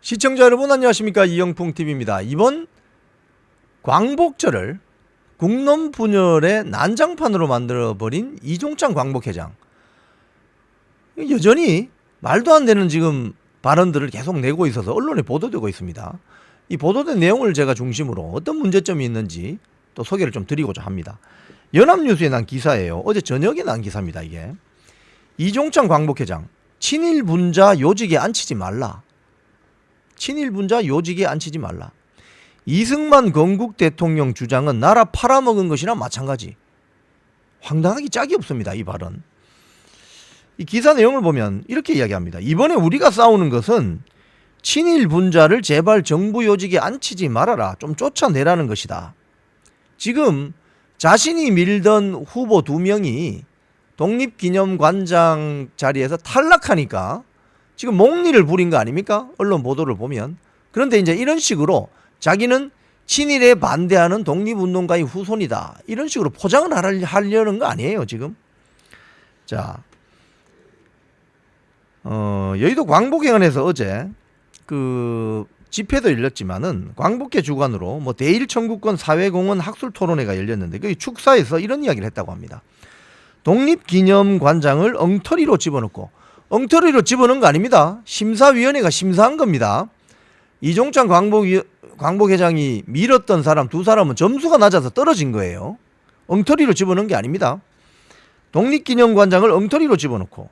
시청자 여러분 안녕하십니까, 이영풍TV입니다. 이번 광복절을 국론 분열의 난장판으로 만들어버린 이종찬 광복회장, 여전히 말도 안 되는 지금 발언들을 계속 내고 있어서 언론에 보도되고 있습니다. 이 보도된 내용을 제가 중심으로 어떤 문제점이 있는지 또 소개를 좀 드리고자 합니다. 연합뉴스에 난 기사예요. 어제 저녁에 난 기사입니다. 이게 이종찬 광복회장, 친일 분자 요직에 앉히지 말라. 친일 분자 요직에 앉히지 말라. 이승만 건국 대통령 주장은 나라 팔아먹은 것이나 마찬가지. 황당하기 짝이 없습니다, 이 발언. 이 기사 내용을 보면 이렇게 이야기합니다. 이번에 우리가 싸우는 것은 친일 분자를 제발 정부 요직에 앉히지 말아라, 좀 쫓아내라는 것이다. 지금 자신이 밀던 후보 2명이 독립기념관장 자리에서 탈락하니까 지금 목리를 부린 거 아닙니까? 언론 보도를 보면. 그런데 이제 이런 식으로 자기는 친일에 반대하는 독립운동가의 후손이다, 이런 식으로 포장을 하려는 거 아니에요 지금. 자, 여의도 광복회관에서 어제 그 집회도 열렸지만은 광복회 주관으로 뭐 대일청구권 사회공헌 학술토론회가 열렸는데 그 축사에서 이런 이야기를 했다고 합니다. 독립기념관장을 엉터리로 집어넣고, 엉터리로 집어넣은 거 아닙니다. 심사위원회가 심사한 겁니다. 이종찬 광복회장이 밀었던 사람 2사람은 점수가 낮아서 떨어진 거예요. 엉터리로 집어넣은 게 아닙니다. 독립기념관장을 엉터리로 집어넣고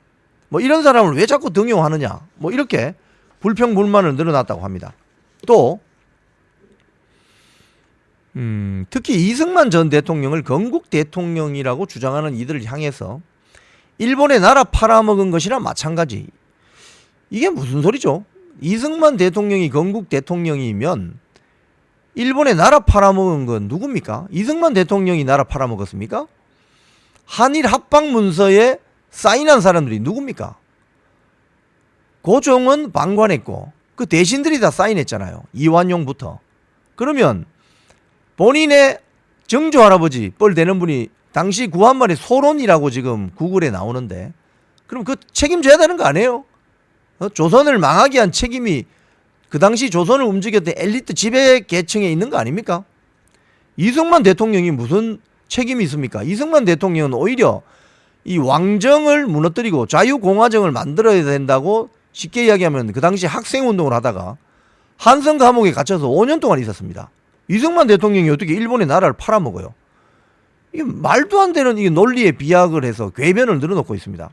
뭐 이런 사람을 왜 자꾸 등용하느냐, 뭐 이렇게 불평불만을 늘어났다고 합니다. 또 특히 이승만 전 대통령을 건국 대통령이라고 주장하는 이들을 향해서 일본의 나라 팔아먹은 것이나 마찬가지. 이게 무슨 소리죠? 이승만 대통령이 건국 대통령이면 일본의 나라 팔아먹은 건 누굽니까? 이승만 대통령이 나라 팔아먹었습니까? 한일 합방 문서에 사인한 사람들이 누굽니까? 고종은 방관했고 그 대신들이 다 사인했잖아요. 이완용부터. 그러면 본인의 정조 할아버지 뻘 되는 분이 당시 구한말의 소론이라고 지금 구글에 나오는데, 그럼 그 책임져야 되는 거 아니에요? 조선을 망하게 한 책임이 그 당시 조선을 움직였던 엘리트 지배 계층에 있는 거 아닙니까? 이승만 대통령이 무슨 책임이 있습니까? 이승만 대통령은 오히려 이 왕정을 무너뜨리고 자유공화정을 만들어야 된다고 쉽게 이야기하면 그 당시 학생운동을 하다가 한성 감옥에 갇혀서 5년 동안 있었습니다. 이승만 대통령이 어떻게 일본의 나라를 팔아먹어요? 이게 말도 안 되는 이 논리에 비약을 해서 궤변을 늘어놓고 있습니다.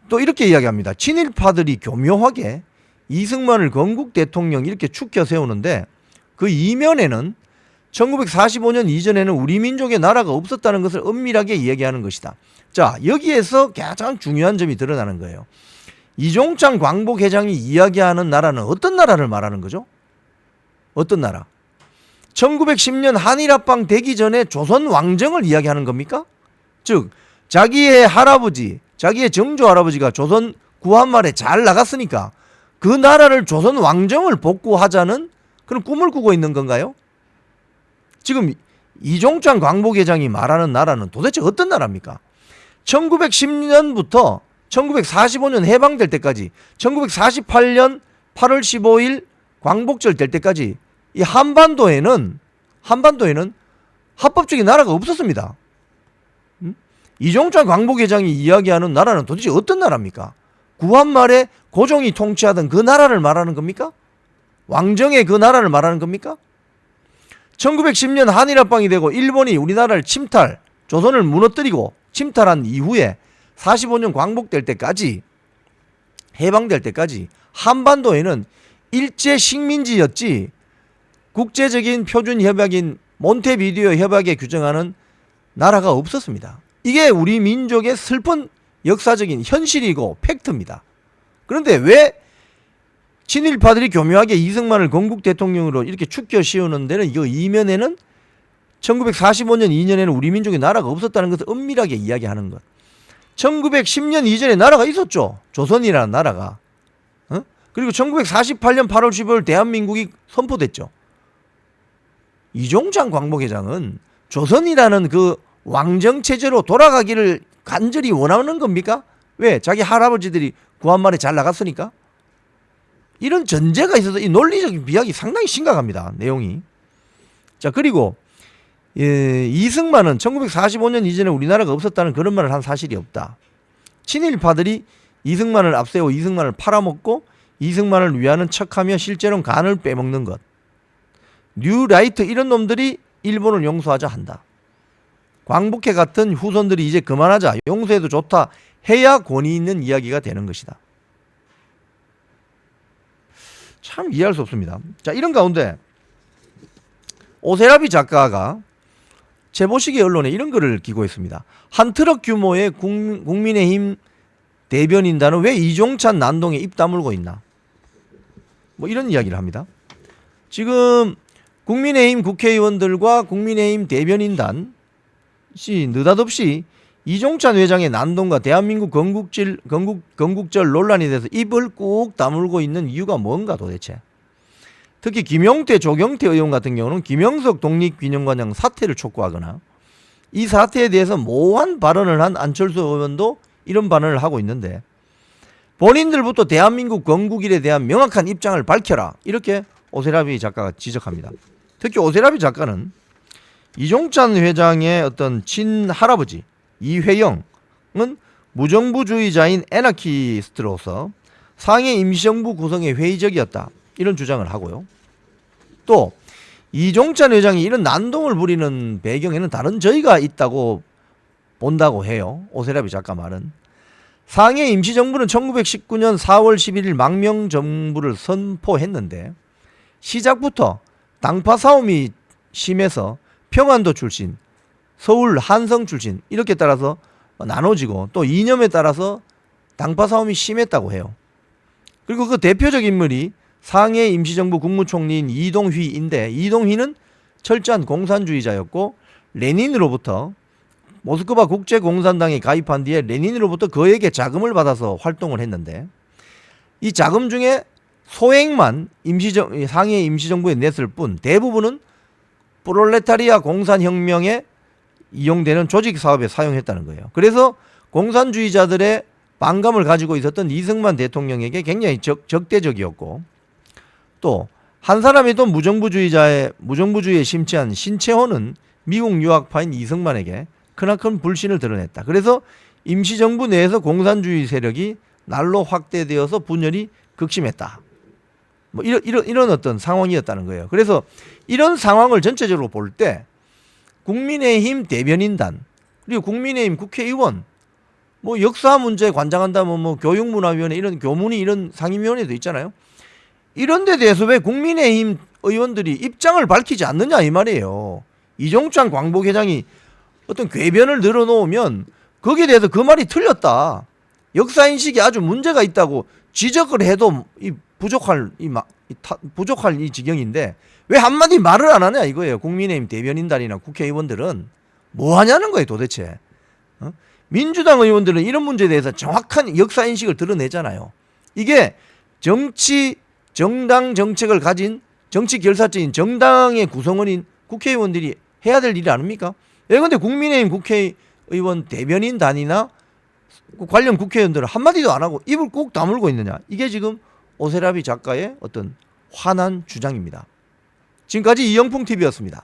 또 이렇게 이야기합니다. 친일파들이 교묘하게 이승만을 건국 대통령 이렇게 축켜 세우는데 그 이면에는 1945년 이전에는 우리 민족의 나라가 없었다는 것을 엄밀하게 이야기하는 것이다. 자, 여기에서 가장 중요한 점이 드러나는 거예요. 이종찬 광복회장이 이야기하는 나라는 어떤 나라를 말하는 거죠? 어떤 나라? 1910년 한일합방 되기 전에 조선 왕정을 이야기하는 겁니까? 즉 자기의 할아버지, 자기의 정조 할아버지가 조선 구한말에 잘 나갔으니까 그 나라를 조선 왕정을 복구하자는 그런 꿈을 꾸고 있는 건가요? 지금 이종찬 광복회장이 말하는 나라는 도대체 어떤 나라입니까? 1910년부터 1945년 해방될 때까지, 1948년 8월 15일 광복절 될 때까지 이 한반도에는 합법적인 나라가 없었습니다. 이종찬 광복회장이 이야기하는 나라는 도대체 어떤 나라입니까? 구한말에 고종이 통치하던 그 나라를 말하는 겁니까? 왕정의 그 나라를 말하는 겁니까? 1910년 한일합방이 되고 일본이 우리나라를 조선을 무너뜨리고 침탈한 이후에 45년 광복될 때까지, 해방될 때까지 한반도에는 일제 식민지였지 국제적인 표준 협약인 몬테비디오 협약에 규정하는 나라가 없었습니다. 이게 우리 민족의 슬픈 역사적인 현실이고 팩트입니다. 그런데 왜 친일파들이 교묘하게 이승만을 건국 대통령으로 이렇게 축켜 씌우는 데는 이 이면에는 1945년 2년에는 우리 민족의 나라가 없었다는 것을 엄밀하게 이야기하는 것. 1910년 이전에 나라가 있었죠. 조선이라는 나라가. 그리고 1948년 8월 15일 대한민국이 선포됐죠. 이종찬 광복회장은 조선이라는 그 왕정체제로 돌아가기를 간절히 원하는 겁니까? 왜? 자기 할아버지들이 구한말에 잘 나갔으니까? 이런 전제가 있어서 이 논리적인 비약이 상당히 심각합니다. 내용이. 자, 그리고 이승만은 1945년 이전에 우리나라가 없었다는 그런 말을 한 사실이 없다. 친일파들이 이승만을 앞세워 이승만을 팔아먹고 이승만을 위하는 척하며 실제로는 간을 빼먹는 것. 뉴라이트 이런 놈들이 일본을 용서하자 한다. 광복회 같은 후손들이 이제 그만하자, 용서해도 좋다 해야 권위 있는 이야기가 되는 것이다. 참 이해할 수 없습니다. 자, 이런 가운데 오세라비 작가가 제보시계 언론에 이런 글을 기고했습니다. 한 트럭 규모의 국민의힘 대변인단은 왜 이종찬 난동에 입 다물고 있나? 뭐 이런 이야기를 합니다. 지금 국민의힘 국회의원들과 국민의힘 대변인단이 느닷없이 이종찬 회장의 난동과 대한민국 건국절 논란에 대해서 입을 꾹 다물고 있는 이유가 뭔가 도대체. 특히 김용태, 조경태 의원 같은 경우는 김영석 독립기념관장 사퇴를 촉구하거나 이 사태에 대해서 모호한 발언을 한 안철수 의원도 이런 발언을 하고 있는데 본인들부터 대한민국 건국일에 대한 명확한 입장을 밝혀라 이렇게 오세라비 작가가 지적합니다. 특히 오세라비 작가는 이종찬 회장의 어떤 친할아버지 이회영은 무정부주의자인 애나키스트로서 상해 임시정부 구성에 회의적이었다 이런 주장을 하고요. 또 이종찬 회장이 이런 난동을 부리는 배경에는 다른 저희가 있다고 본다고 해요. 오세라비 작가 말은. 상해 임시정부는 1919년 4월 11일 망명정부를 선포했는데 시작부터 당파 싸움이 심해서 평안도 출신, 서울 한성 출신 이렇게 따라서 나눠지고 또 이념에 따라서 당파 싸움이 심했다고 해요. 그리고 그 대표적 인물이 상해 임시정부 국무총리인 이동휘인데 이동휘는 철저한 공산주의자였고 레닌으로부터 모스크바 국제공산당에 가입한 뒤에 레닌으로부터 그에게 자금을 받아서 활동을 했는데 이 자금 중에 소액만 상해 임시정부에 냈을 뿐 대부분은 프롤레타리아 공산혁명에 이용되는 조직사업에 사용했다는 거예요. 그래서 공산주의자들의 반감을 가지고 있었던 이승만 대통령에게 굉장히 적대적이었고 또 한 사람이 또 무정부주의에 심취한 신채호는 미국 유학파인 이승만에게 크나큰 불신을 드러냈다. 그래서 임시정부 내에서 공산주의 세력이 날로 확대되어서 분열이 극심했다. 뭐 이런 어떤 상황이었다는 거예요. 그래서 이런 상황을 전체적으로 볼 때 국민의힘 대변인단 그리고 국민의힘 국회의원 뭐 역사 문제 관장한다면 뭐 교육문화위원회 이런 교문위 이런 상임위원회도 있잖아요. 이런 데 대해서 왜 국민의힘 의원들이 입장을 밝히지 않느냐 이 말이에요. 이종찬 광복회장이 어떤 궤변을 늘어놓으면 거기에 대해서 그 말이 틀렸다. 역사인식이 아주 문제가 있다고 지적을 해도 부족할 이 지경인데 왜 한마디 말을 안 하냐 이거예요. 국민의힘 대변인단이나 국회의원들은 뭐 하냐는 거예요 도대체. 민주당 의원들은 이런 문제에 대해서 정확한 역사인식을 드러내잖아요. 이게 정당 정책을 가진 정치 결사체인 정당의 구성원인 국회의원들이 해야 될 일이 아닙니까? 그런데 국민의힘 국회의원 대변인단이나 관련 국회의원들은 한마디도 안 하고 입을 꾹 다물고 있느냐. 이게 지금 오세라비 작가의 어떤 화난 주장입니다. 지금까지 이영풍TV였습니다.